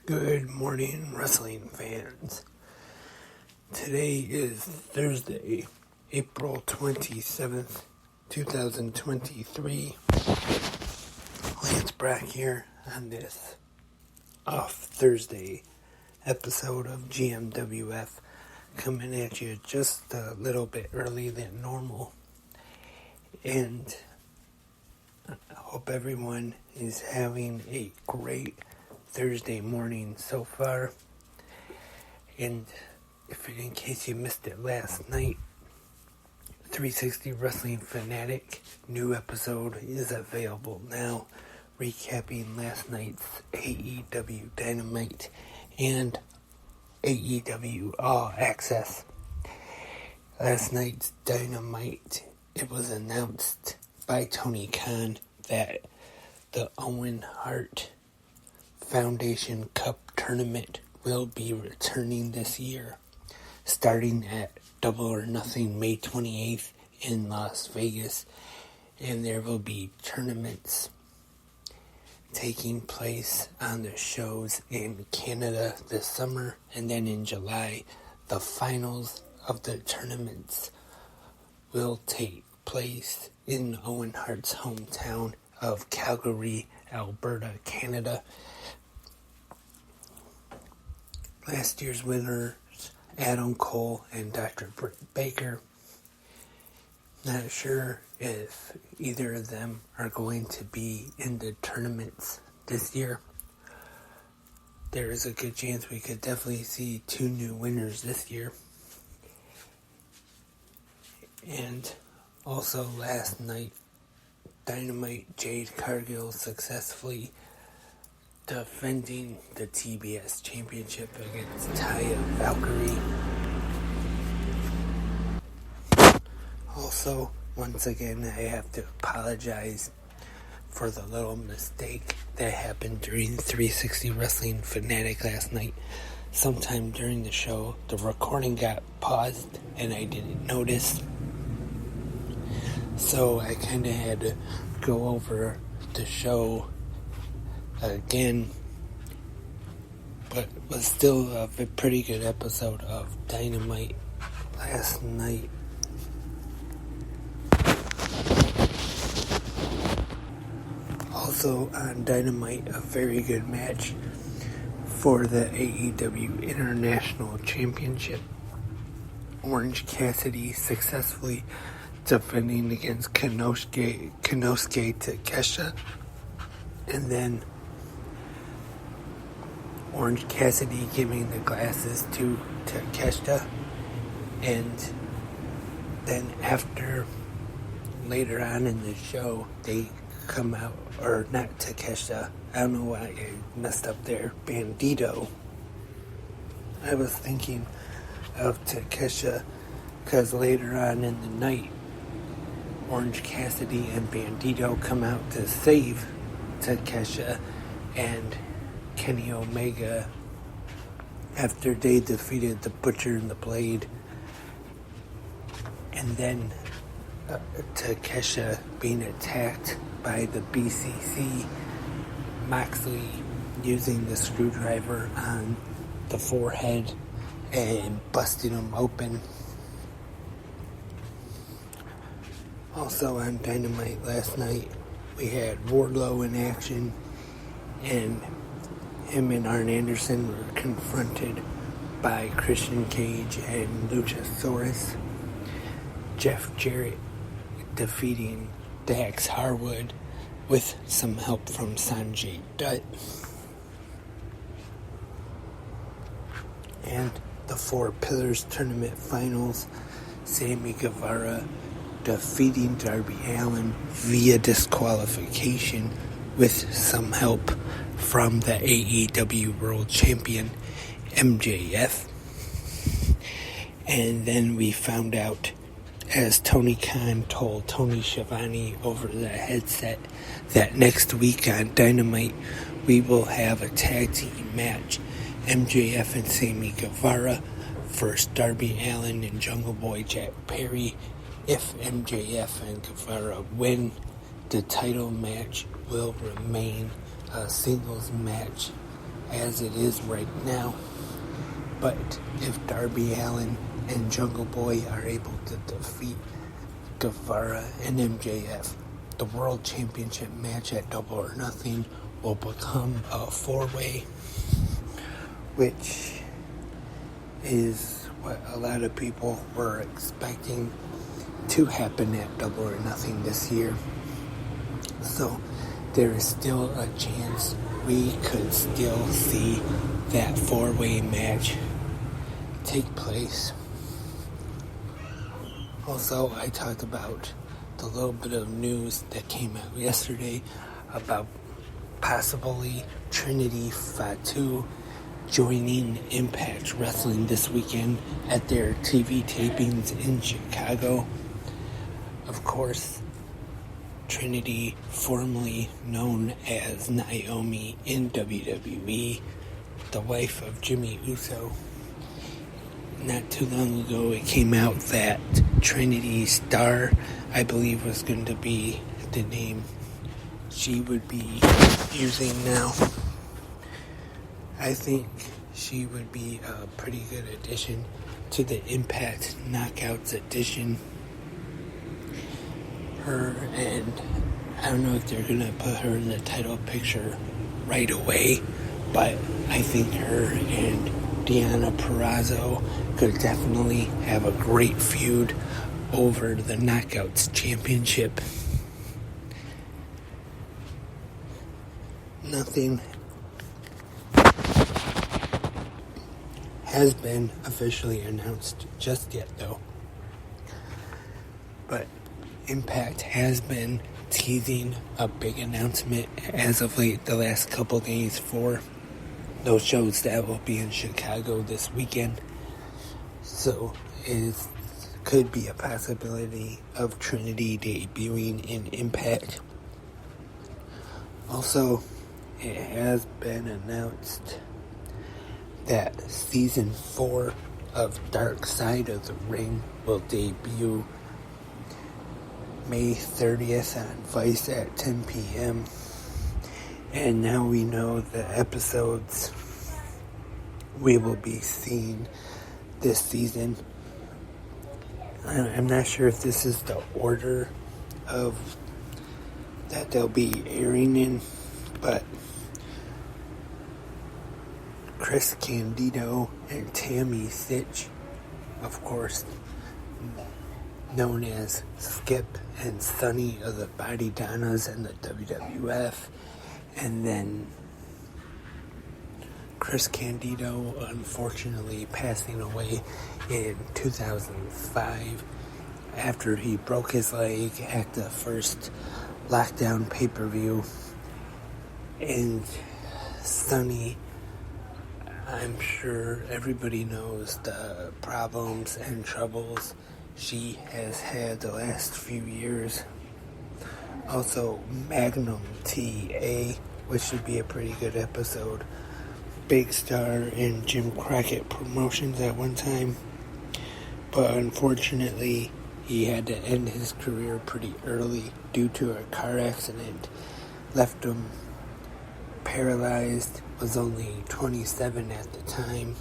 Good morning, wrestling fans. Today is Thursday, April 27th, 2023. Lance Brack here on this off Thursday episode of GMWF, coming at you just a little bit early than normal. And I hope everyone is having a great Thursday morning so far. And in case you missed it last night, 360 Wrestling Fanatic new episode is available now, recapping last night's AEW Dynamite and AEW All Access. Last night's Dynamite, it was announced by Tony Khan that the Owen Hart Foundation Cup tournament will be returning this year, starting at Double or Nothing May 28th in Las Vegas, and there will be tournaments taking place on the shows in Canada this summer, and then in July, the finals of the tournaments will take place in Owen Hart's hometown of Calgary, Alberta, Canada. Last year's winners, Adam Cole and Dr. Britt Baker. Not sure if either of them are going to be in the tournaments this year. There is a good chance we could definitely see two new winners this year. And also last night, Dynamite, Jade Cargill successfully defending the TBS Championship against Taya Valkyrie. Also, once again, I have to apologize for the little mistake that happened during 360 Wrestling Fanatic last night. Sometime during the show, the recording got paused and I didn't notice. So I kind of had to go over the show again, but it was still a pretty good episode of Dynamite last night. Also on Dynamite, a very good match for the AEW International Championship. Orange Cassidy successfully defending against Konosuke Takeshita, and then Orange Cassidy giving the glasses to Takeshita, and then later on in the show, they come out, or not Takeshita, I don't know why I messed up there, Bandito. I was thinking of Takeshita because later on in the night, Orange Cassidy and Bandito come out to save Takeshita and Kenny Omega after they defeated the Butcher and the Blade. And then Takeshita being attacked by the BCC, Moxley using the screwdriver on the forehead and busting him open. Also on Dynamite last night, we had Wardlow in action, and him and Arn Anderson were confronted by Christian Cage and Luchasaurus. Jeff Jarrett defeating Dax Harwood with some help from Sanjay Dutt. And the Four Pillars Tournament Finals, Sammy Guevara defeating Darby Allin via disqualification with some help from the AEW World Champion MJF. And then we found out, as Tony Khan told Tony Schiavone over the headset, that next week on Dynamite we will have a tag team match, MJF and Sammy Guevara versus Darby Allin and Jungle Boy Jack Perry. If MJF and Guevara win, the title match will remain a singles match as it is right now. But if Darby Allin and Jungle Boy are able to defeat Guevara and MJF, the World Championship match at Double or Nothing will become a 4-way, which is what a lot of people were expecting to happen at Double or Nothing this year. So there is still a chance we could still see that 4-way match take place. Also, I talked about the little bit of news that came out yesterday about possibly Trinity Fatu joining Impact Wrestling this weekend at their TV tapings in Chicago. Of course, Trinity, formerly known as Naomi in WWE, the wife of Jimmy Uso. Not too long ago, it came out that Trinity Star, I believe, was going to be the name she would be using now. I think she would be a pretty good addition to the Impact Knockouts edition. Her, and I don't know if they're going to put her in the title picture right away, but I think her and Deonna Purrazzo could definitely have a great feud over the Knockouts Championship. Nothing has been officially announced just yet, though. But Impact has been teasing a big announcement as of late the last couple days for those shows that will be in Chicago this weekend. So it could be a possibility of Trinity debuting in Impact. Also, it has been announced that Season 4 of Dark Side of the Ring will debut May 30th on Vice at 10 p.m. And now we know the episodes we will be seeing this season. I'm not sure if this is the order of that they'll be airing in, but Chris Candido and Tammy Sitch, of course, known as Skip and Sunny of the Body Donnas and the WWF, and then Chris Candido unfortunately passing away in 2005 after he broke his leg at the first Lockdown pay-per-view. And Sunny, I'm sure everybody knows the problems and troubles she has had the last few years. Also, Magnum TA, which should be a pretty good episode. Big star in Jim Crockett Promotions at one time, but unfortunately he had to end his career pretty early due to a car accident. Left him paralyzed, was only 27 at the time.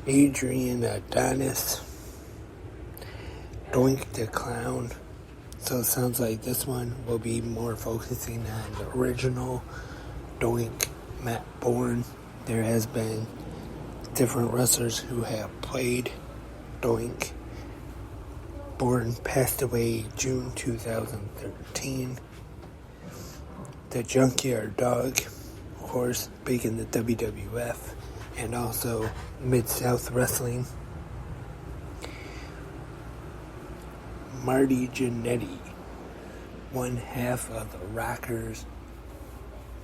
Adrian Adonis, Doink the Clown. So it sounds like this one will be more focusing on the original Doink, Matt Bourne. There has been different wrestlers who have played Doink. Bourne passed away June 2013. The Junkyard Dog, of course, big in the WWF and also Mid-South Wrestling. Marty Jannetty, one half of the Rockers,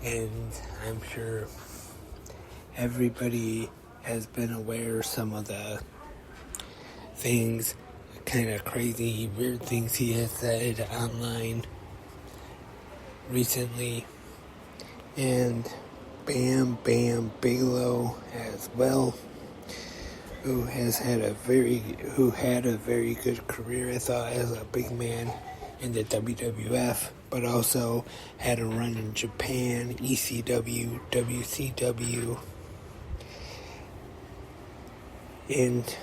and I'm sure everybody has been aware of some of the things, kind of crazy, weird things he has said online recently. And Bam Bam Bigelow as well, who had a very good career, I thought, as a big man. in the WWF, but also had a run in Japan, ECW, WCW, and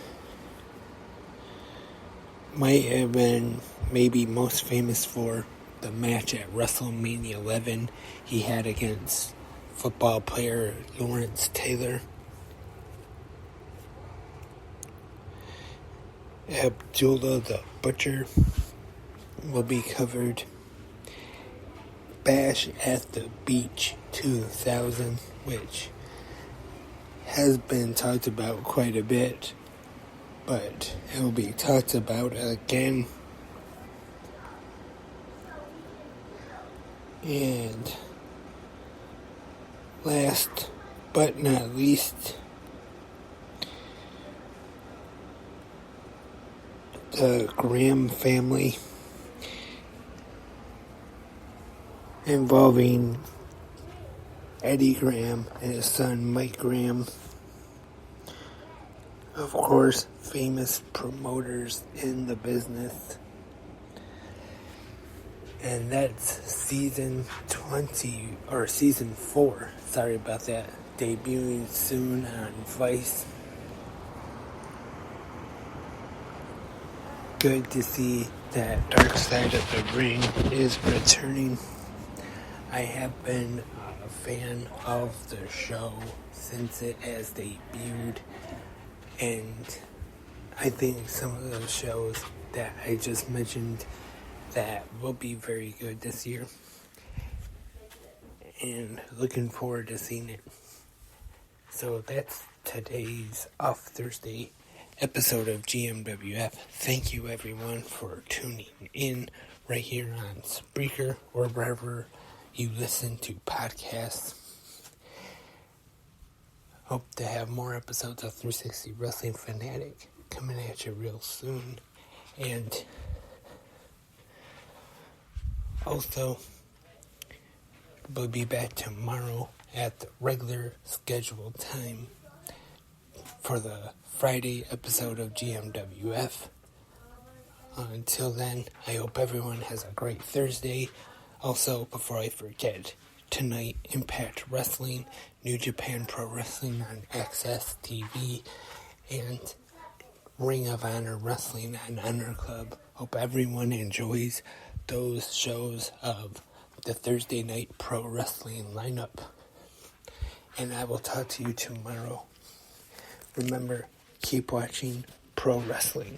might have been maybe most famous for the match at WrestleMania 11 he had against football player Lawrence Taylor. Abdullah the Butcher will be covered. Bash at the Beach 2000, which has been talked about quite a bit, but it will be talked about again. And last but not least, the Graham family, involving Eddie Graham and his son Mike Graham. Of course, famous promoters in the business. And that's season 4. Sorry about that. Debuting soon on Vice. Good to see that Dark Side of the Ring is returning. I have been a fan of the show since it has debuted, and I think some of those shows that I just mentioned that will be very good this year, and looking forward to seeing it. So that's today's Off Thursday episode of GMWF. Thank you everyone for tuning in right here on Spreaker or wherever you listen to podcasts. Hope to have more episodes of 360 Wrestling Fanatic coming at you real soon. And also, we'll be back tomorrow at the regular scheduled time for the Friday episode of GMWF. Until then, I hope everyone has a great Thursday. Also, before I forget, tonight, Impact Wrestling, New Japan Pro Wrestling on Access TV, and Ring of Honor Wrestling on Honor Club. Hope everyone enjoys those shows of the Thursday night pro wrestling lineup. And I will talk to you tomorrow. Remember, keep watching pro wrestling.